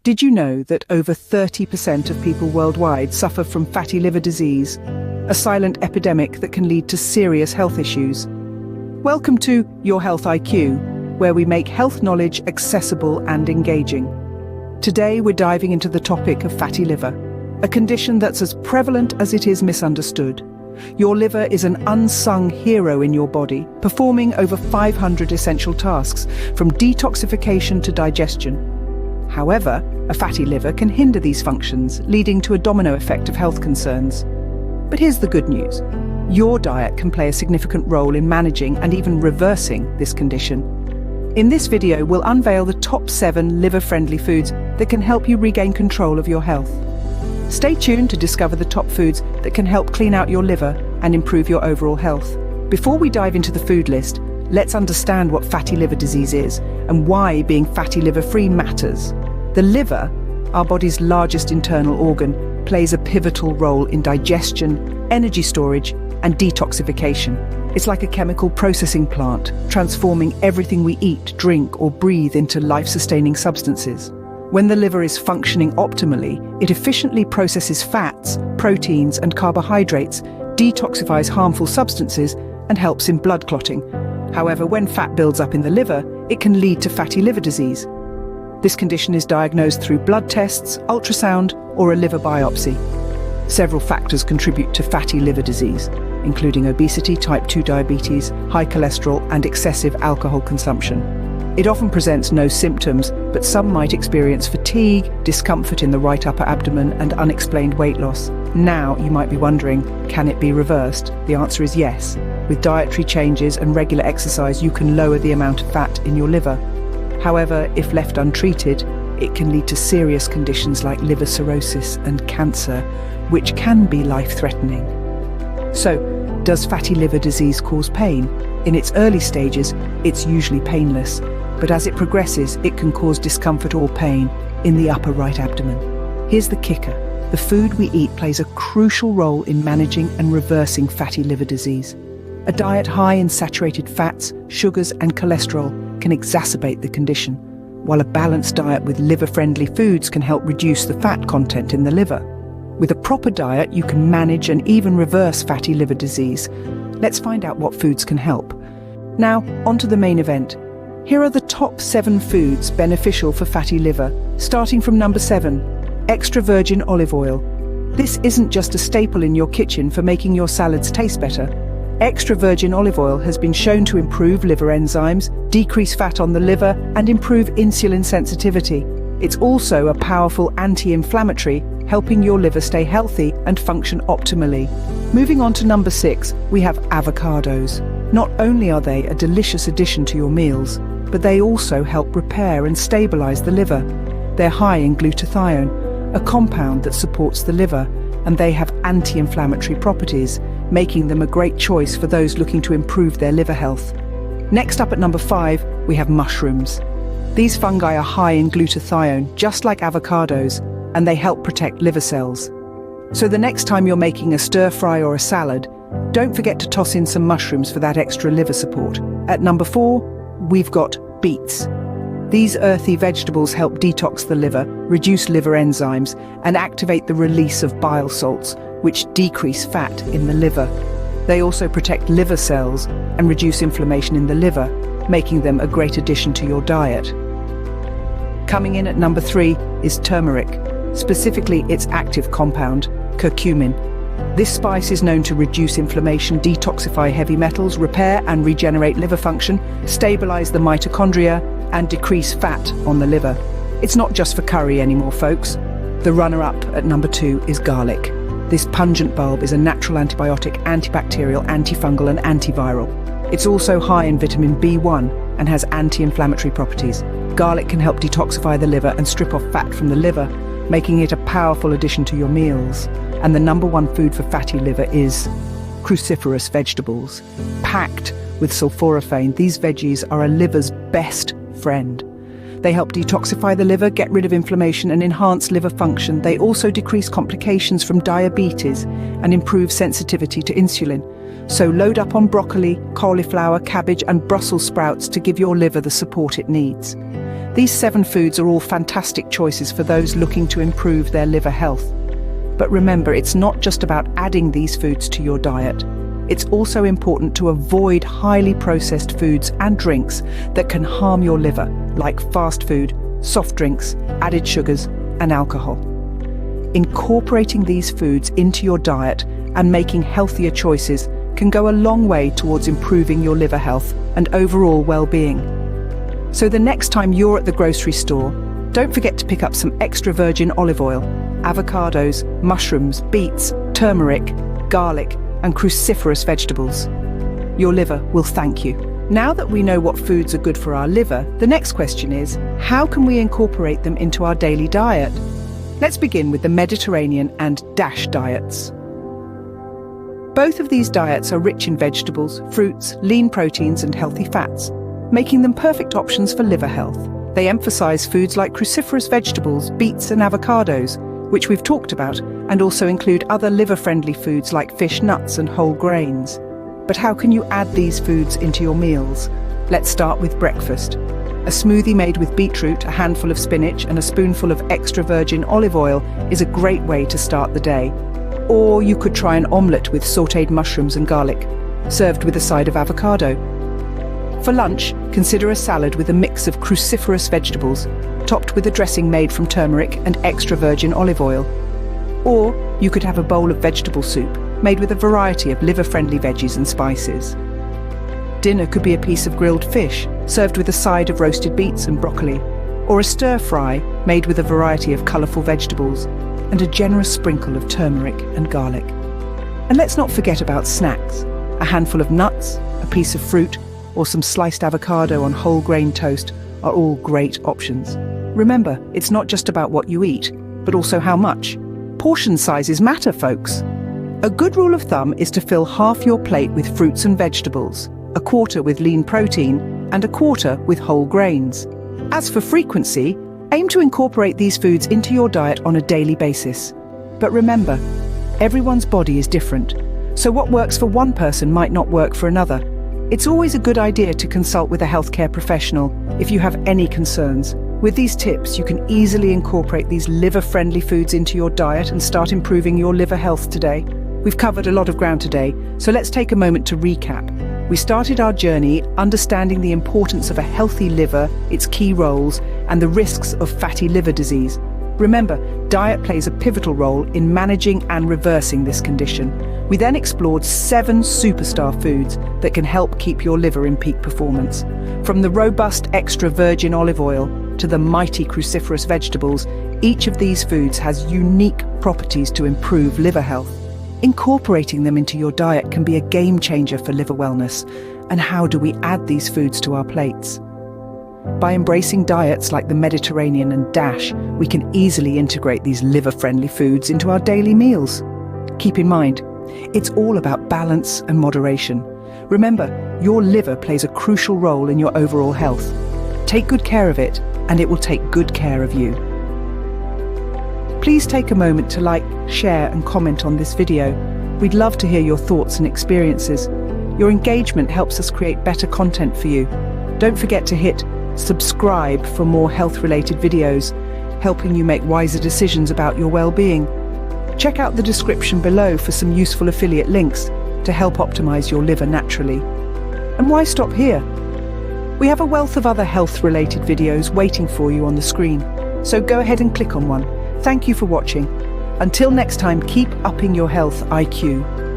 Did you know that over 30% of people worldwide suffer from fatty liver disease, a silent epidemic that can lead to serious health issues? Welcome to Your Health IQ, where we make health knowledge accessible and engaging. Today we're diving into the topic of fatty liver, a condition that's as prevalent as it is misunderstood. Your liver is an unsung hero in your body, performing over 500 essential tasks, from detoxification to digestion. However, a fatty liver can hinder these functions, leading to a domino effect of health concerns. But here's the good news. Your diet can play a significant role in managing and even reversing this condition. In this video, we'll unveil the top 7 liver-friendly foods that can help you regain control of your health. Stay tuned to discover the top foods that can help clean out your liver and improve your overall health. Before we dive into the food list, let's understand what fatty liver disease is and why being fatty liver-free matters. The liver, our body's largest internal organ, plays a pivotal role in digestion, energy storage, and detoxification. It's like a chemical processing plant, transforming everything we eat, drink, or breathe into life-sustaining substances. When the liver is functioning optimally, it efficiently processes fats, proteins, and carbohydrates, detoxifies harmful substances, and helps in blood clotting. However, when fat builds up in the liver, it can lead to fatty liver disease. This condition is diagnosed through blood tests, ultrasound, or a liver biopsy. Several factors contribute to fatty liver disease, including obesity, type 2 diabetes, high cholesterol, and excessive alcohol consumption. It often presents no symptoms, but some might experience fatigue, discomfort in the right upper abdomen, and unexplained weight loss. Now, you might be wondering, can it be reversed? The answer is yes. With dietary changes and regular exercise, you can lower the amount of fat in your liver. However, if left untreated, it can lead to serious conditions like liver cirrhosis and cancer, which can be life-threatening. So, does fatty liver disease cause pain? In its early stages, it's usually painless, but as it progresses, it can cause discomfort or pain in the upper right abdomen. Here's the kicker. The food we eat plays a crucial role in managing and reversing fatty liver disease. A diet high in saturated fats, sugars, and cholesterol can exacerbate the condition, while a balanced diet with liver-friendly foods can help reduce the fat content in the liver. With a proper diet, you can manage and even reverse fatty liver disease. Let's find out what foods can help. Now, onto the main event. Here are the top 7 foods beneficial for fatty liver, starting from number 7, extra virgin olive oil. This isn't just a staple in your kitchen for making your salads taste better. Extra virgin olive oil has been shown to improve liver enzymes, decrease fat on the liver, and improve insulin sensitivity. It's also a powerful anti-inflammatory, helping your liver stay healthy and function optimally. Moving on to number 6, we have avocados. Not only are they a delicious addition to your meals, but they also help repair and stabilize the liver. They're high in glutathione, a compound that supports the liver, and they have anti-inflammatory properties, making them a great choice for those looking to improve their liver health. Next up at number 5, we have mushrooms. These fungi are high in glutathione, just like avocados, and they help protect liver cells. So the next time you're making a stir-fry or a salad, don't forget to toss in some mushrooms for that extra liver support. At number 4, we've got beets. These earthy vegetables help detox the liver, reduce liver enzymes, and activate the release of bile salts, which decrease fat in the liver. They also protect liver cells and reduce inflammation in the liver, making them a great addition to your diet. Coming in at number 3 is turmeric, specifically its active compound, curcumin. This spice is known to reduce inflammation, detoxify heavy metals, repair and regenerate liver function, stabilize the mitochondria, and decrease fat on the liver. It's not just for curry anymore, folks. The runner-up at number 2 is garlic. This pungent bulb is a natural antibiotic, antibacterial, antifungal, and antiviral. It's also high in vitamin B1 and has anti-inflammatory properties. Garlic can help detoxify the liver and strip off fat from the liver, making it a powerful addition to your meals. And the number 1 food for fatty liver is cruciferous vegetables. Packed with sulforaphane, these veggies are a liver's best friend. They help detoxify the liver, get rid of inflammation, and enhance liver function. They also decrease complications from diabetes and improve sensitivity to insulin. So load up on broccoli, cauliflower, cabbage, and Brussels sprouts to give your liver the support it needs. These 7 foods are all fantastic choices for those looking to improve their liver health. But remember, it's not just about adding these foods to your diet. It's also important to avoid highly processed foods and drinks that can harm your liver, like fast food, soft drinks, added sugars, and alcohol. Incorporating these foods into your diet and making healthier choices can go a long way towards improving your liver health and overall well-being. So the next time you're at the grocery store, don't forget to pick up some extra virgin olive oil, avocados, mushrooms, beets, turmeric, garlic, and cruciferous vegetables. Your liver will thank you. Now that we know what foods are good for our liver, the next question is, how can we incorporate them into our daily diet? Let's begin with the Mediterranean and DASH diets. Both of these diets are rich in vegetables, fruits, lean proteins, and healthy fats, making them perfect options for liver health. They emphasize foods like cruciferous vegetables, beets, and avocados, which we've talked about, and also include other liver-friendly foods like fish, nuts, and whole grains. But how can you add these foods into your meals? Let's start with breakfast. A smoothie made with beetroot, a handful of spinach, and a spoonful of extra virgin olive oil is a great way to start the day. Or you could try an omelette with sautéed mushrooms and garlic, served with a side of avocado. For lunch, consider a salad with a mix of cruciferous vegetables, topped with a dressing made from turmeric and extra virgin olive oil. Or you could have a bowl of vegetable soup, made with a variety of liver-friendly veggies and spices. Dinner could be a piece of grilled fish, served with a side of roasted beets and broccoli, or a stir-fry made with a variety of colourful vegetables and a generous sprinkle of turmeric and garlic. And let's not forget about snacks. A handful of nuts, a piece of fruit, or some sliced avocado on whole grain toast are all great options. Remember, it's not just about what you eat, but also how much. Portion sizes matter, folks. A good rule of thumb is to fill half your plate with fruits and vegetables, a quarter with lean protein, and a quarter with whole grains. As for frequency, aim to incorporate these foods into your diet on a daily basis. But remember, everyone's body is different, so what works for one person might not work for another. It's always a good idea to consult with a healthcare professional if you have any concerns. With these tips, you can easily incorporate these liver-friendly foods into your diet and start improving your liver health today. We've covered a lot of ground today, so let's take a moment to recap. We started our journey understanding the importance of a healthy liver, its key roles, and the risks of fatty liver disease. Remember, diet plays a pivotal role in managing and reversing this condition. We then explored 7 superstar foods that can help keep your liver in peak performance. From the robust extra virgin olive oil to the mighty cruciferous vegetables, each of these foods has unique properties to improve liver health. Incorporating them into your diet can be a game changer for liver wellness. And how do we add these foods to our plates? By embracing diets like the Mediterranean and DASH, we can easily integrate these liver-friendly foods into our daily meals. Keep in mind, it's all about balance and moderation. Remember, your liver plays a crucial role in your overall health. Take good care of it, and it will take good care of you. Please take a moment to like, share, and comment on this video. We'd love to hear your thoughts and experiences. Your engagement helps us create better content for you. Don't forget to hit subscribe for more health-related videos, helping you make wiser decisions about your well-being. Check out the description below for some useful affiliate links to help optimize your liver naturally. And why stop here? We have a wealth of other health-related videos waiting for you on the screen, so go ahead and click on one. Thank you for watching. Until next time, keep upping your health IQ.